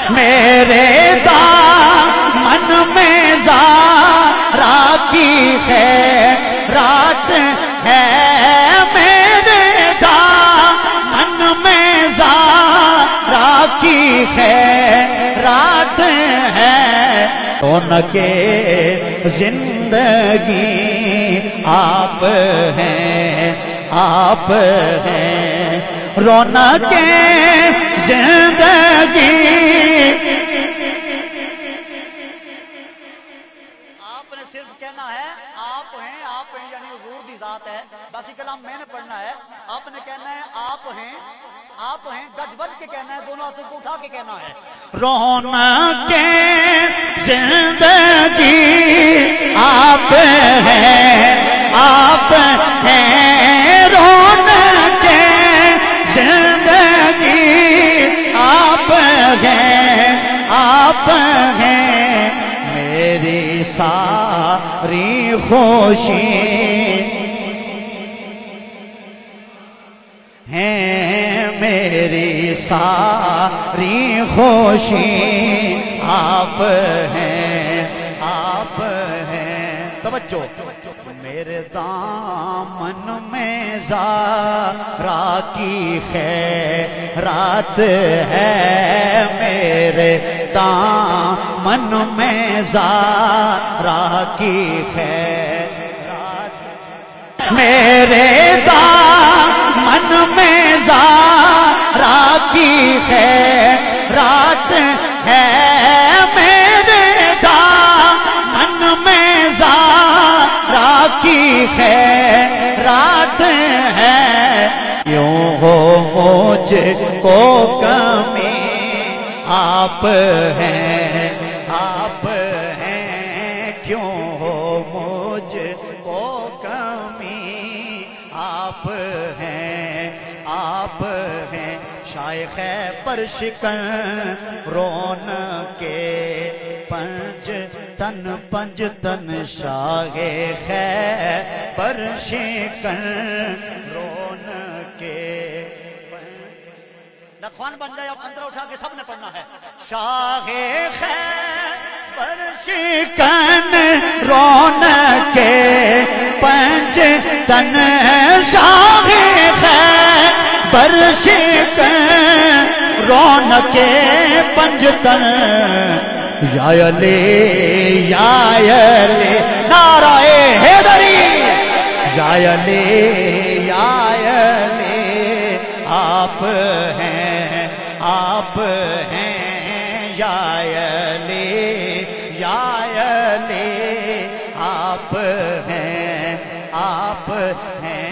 میرے دامن میں زہرا کی خیرات ہے، میرے دامن میں زہرا کی خیرات ہے، رونق زندگی آپ ہیں، آپ ہیں، رونق زندگی۔ آپ نے صرف کہنا ہے آپ ہیں یعنی حضور دی ذات ہے، باقی کلام میں نے پڑھنا ہے۔ آپ نے کہنا ہے آپ ہیں گج بج کے کہنا ہے، دونوں ہاتھوں کو اٹھا کے کہنا ہے، رونق زندگی آپ ہیں، آپ ہیں، رونق زندگی آپ ہیں، آپ ہیں، میری ساری خوشی ہیں، میری ساری خوشی آپ ہیں، آپ ہیں۔ توجہ، میرے دامن میں زہرا کی خیرات ہے، میرے دامن میں زہرا کی خیرات، میرے دامن میں زہرا کی خیرات ہے، میرے دامن میں زہرا کی خیرات ہے، یوں ہو مجھ کو کمی آپ ہیں، آپ ہیں، کیوں ہو مجھ کو کمی آپ ہیں، آپ ہیں، شائخ پر شکن رونق پنج تن شاہ پر شکن رونق نخوان بن جائے، اب اندر اٹھا کے سب نے پڑھنا ہے، شاہ پر شکن رونق پنج تن شاہ پر شکن رونق پنج تن، یا علی نعرہ حیدری، یا علی آپ ہیں، آپ ہیں، یا علی آپ ہیں، آپ ہیں۔